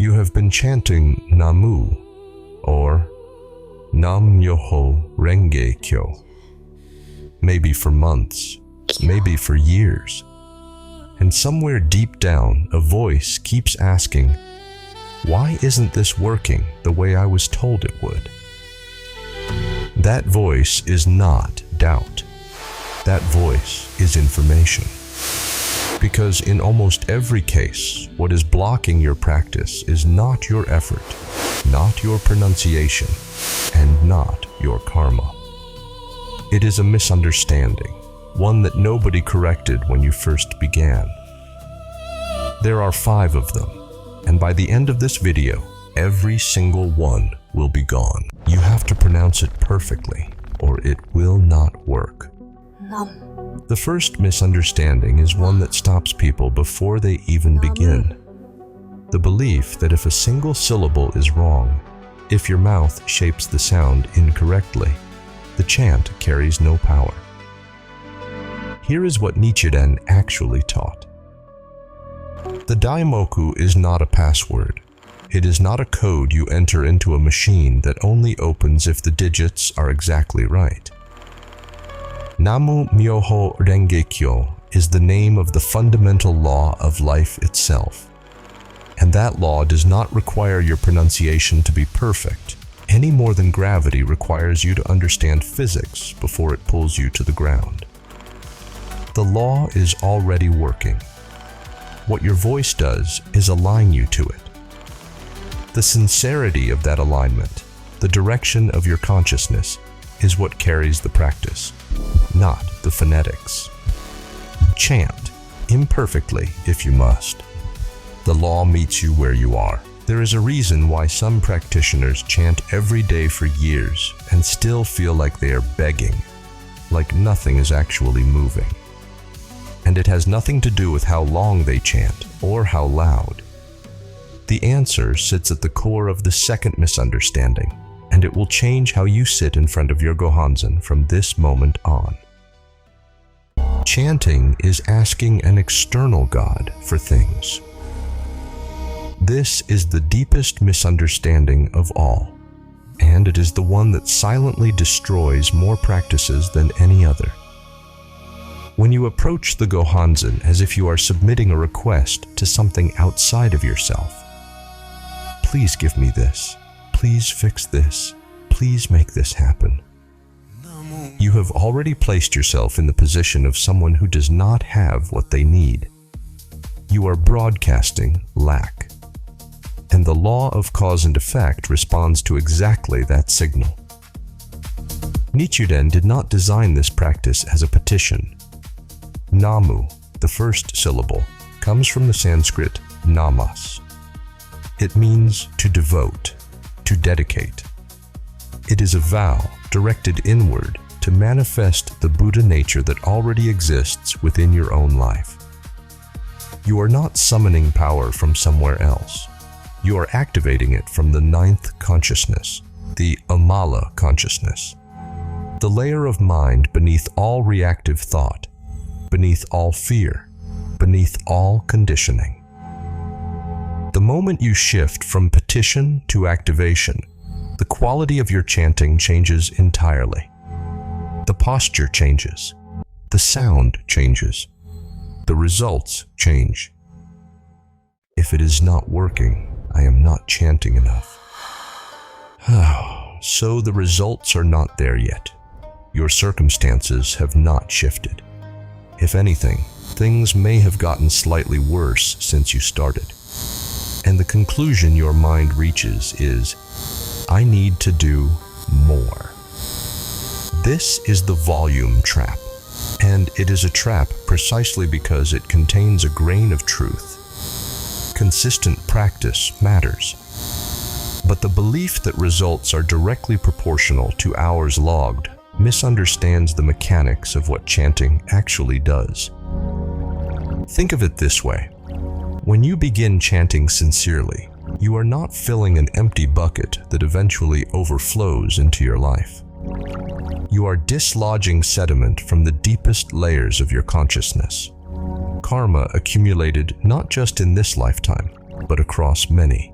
You have been chanting Namu, or Nam Myoho Renge Kyo, maybe for months, maybe for years. And somewhere deep down, a voice keeps asking, why isn't this working the way I was told it would? That voice is not doubt. That voice is information. Because in almost every case, what is blocking your practice is not your effort, not your pronunciation, and not your karma. It is a misunderstanding, one that nobody corrected when you first began. There are 5 of them, and by the end of this video, every single one will be gone. You have to pronounce it perfectly, or it will not work. The first misunderstanding is one that stops people before they even begin. The belief that if a single syllable is wrong, if your mouth shapes the sound incorrectly, the chant carries no power. Here is what Nichiren actually taught. The Daimoku is not a password. It is not a code you enter into a machine that only opens if the digits are exactly right. Namu Myoho Renge Kyo is the name of the fundamental law of life itself. And that law does not require your pronunciation to be perfect, any more than gravity requires you to understand physics before it pulls you to the ground. The law is already working. What your voice does is align you to it. The sincerity of that alignment, the direction of your consciousness, is what carries the practice, not the phonetics. Chant, imperfectly if you must. The law meets you where you are. There is a reason why some practitioners chant every day for years and still feel like they are begging, like nothing is actually moving. And it has nothing to do with how long they chant or how loud. The answer sits at the core of the second misunderstanding, and it will change how you sit in front of your Gohonzon from this moment on. Chanting is asking an external God for things. This is the deepest misunderstanding of all, and it is the one that silently destroys more practices than any other. When you approach the Gohonzon as if you are submitting a request to something outside of yourself, please give me this, please fix this, please make this happen. You have already placed yourself in the position of someone who does not have what they need. You are broadcasting lack. And the law of cause and effect responds to exactly that signal. Nichiren did not design this practice as a petition. Namu, the first syllable, comes from the Sanskrit namas. It means to devote, to dedicate. It is a vow directed inward to manifest the Buddha nature that already exists within your own life. You are not summoning power from somewhere else. You are activating it from the 9th consciousness, the Amala consciousness, the layer of mind beneath all reactive thought, beneath all fear, beneath all conditioning. The moment you shift from petition to activation, the quality of your chanting changes entirely. The posture changes, the sound changes, the results change. If it is not working, I am not chanting enough. So the results are not there yet. Your circumstances have not shifted. If anything, things may have gotten slightly worse since you started. And the conclusion your mind reaches is, I need to do more. This is the volume trap, and it is a trap precisely because it contains a grain of truth. Consistent practice matters, but the belief that results are directly proportional to hours logged misunderstands the mechanics of what chanting actually does. Think of it this way. When you begin chanting sincerely, you are not filling an empty bucket that eventually overflows into your life. You are dislodging sediment from the deepest layers of your consciousness. Karma accumulated not just in this lifetime, but across many.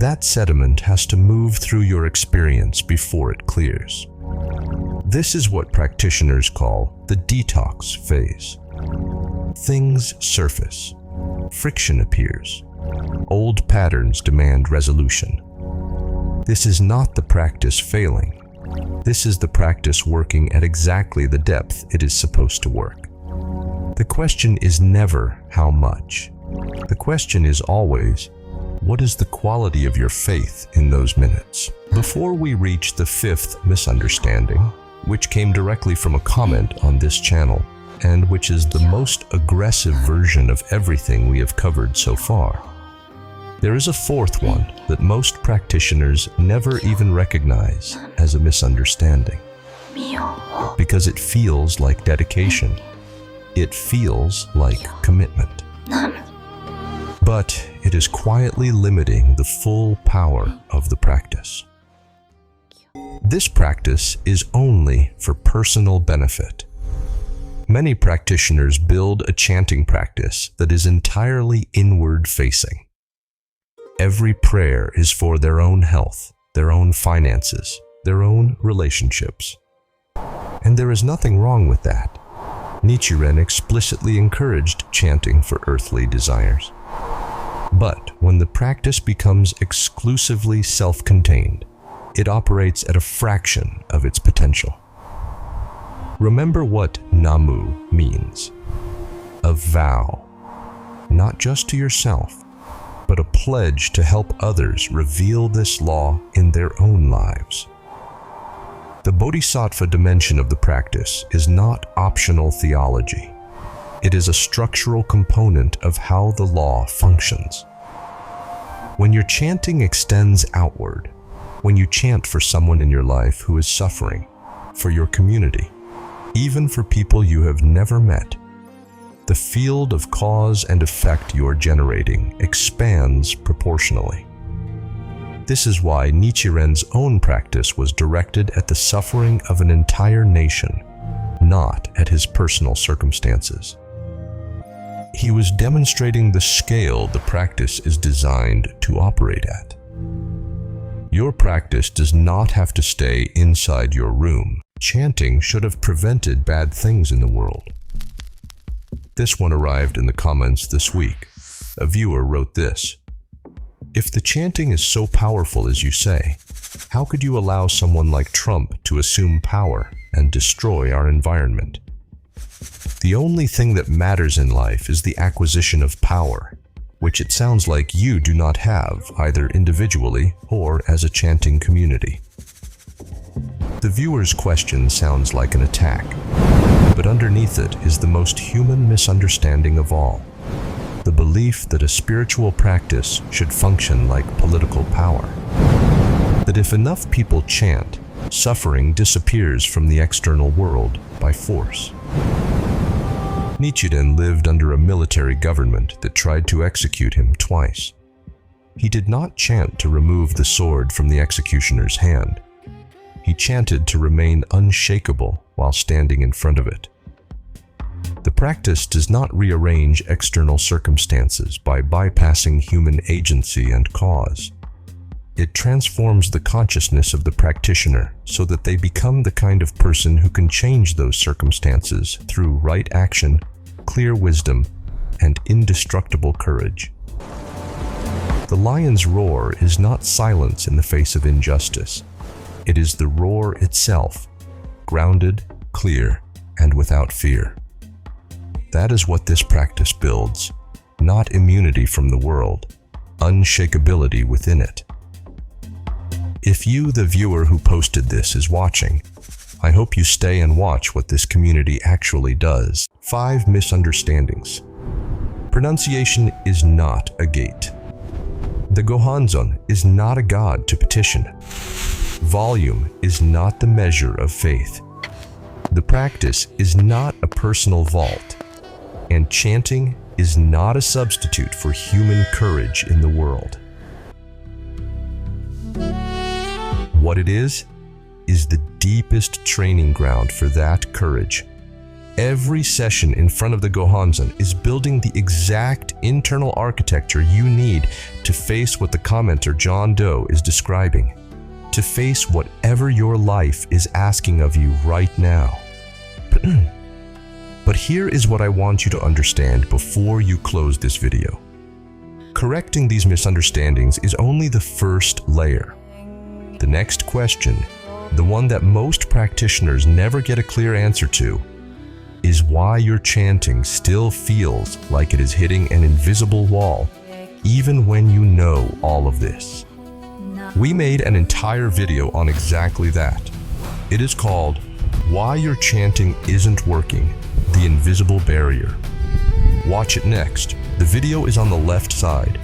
That sediment has to move through your experience before it clears. This is what practitioners call the detox phase. Things surface. Friction appears. Old patterns demand resolution. This is not the practice failing. This is the practice working at exactly the depth it is supposed to work. The question is never how much. The question is always, what is the quality of your faith in those minutes? Before we reach the fifth misunderstanding, which came directly from a comment on this channel, and which is the most aggressive version of everything we have covered so far, there is a fourth one that most practitioners never even recognize as a misunderstanding. Because it feels like dedication. It feels like commitment. But it is quietly limiting the full power of the practice. This practice is only for personal benefit. Many practitioners build a chanting practice that is entirely inward-facing. Every prayer is for their own health, their own finances, their own relationships. And there is nothing wrong with that. Nichiren explicitly encouraged chanting for earthly desires. But when the practice becomes exclusively self-contained, it operates at a fraction of its potential. Remember what Namu means. A vow, not just to yourself, but a pledge to help others reveal this law in their own lives. The Bodhisattva dimension of the practice is not optional theology. It is a structural component of how the law functions. When your chanting extends outward, when you chant for someone in your life who is suffering, for your community, even for people you have never met, the field of cause and effect you're generating expands proportionally. This is why Nichiren's own practice was directed at the suffering of an entire nation, not at his personal circumstances. He was demonstrating the scale the practice is designed to operate at. Your practice does not have to stay inside your room. Chanting should have prevented bad things in the world. This one arrived in the comments this week. A viewer wrote this: "If the chanting is so powerful as you say, how could you allow someone like Trump to assume power and destroy our environment? The only thing that matters in life is the acquisition of power, which it sounds like you do not have either individually or as a chanting community." The viewer's question sounds like an attack, but underneath it is the most human misunderstanding of all: the belief that a spiritual practice should function like political power. That if enough people chant, suffering disappears from the external world by force. Nichiren lived under a military government that tried to execute him twice. He did not chant to remove the sword from the executioner's hand. He chanted to remain unshakable while standing in front of it. The practice does not rearrange external circumstances by bypassing human agency and cause. It transforms the consciousness of the practitioner so that they become the kind of person who can change those circumstances through right action, clear wisdom, and indestructible courage. The lion's roar is not silence in the face of injustice. It is the roar itself, grounded, clear, and without fear. That is what this practice builds, not immunity from the world, unshakability within it. If you, the viewer who posted this, is watching, I hope you stay and watch what this community actually does. 5 misunderstandings. Pronunciation is not a gate. The Gohonzon is not a god to petition. Volume is not the measure of faith. The practice is not a personal vault, and chanting is not a substitute for human courage in the world. What it is the deepest training ground for that courage. Every session in front of the Gohonzon is building the exact internal architecture you need to face what the commenter John Doe is describing, to face whatever your life is asking of you right now. But here is what I want you to understand before you close this video. Correcting these misunderstandings is only the first layer. The next question, the one that most practitioners never get a clear answer to, is why your chanting still feels like it is hitting an invisible wall, even when you know all of this. We made an entire video on exactly that. It is called Why Your Chanting Isn't Working, The Invisible Barrier. Watch it next. The video is on the left side.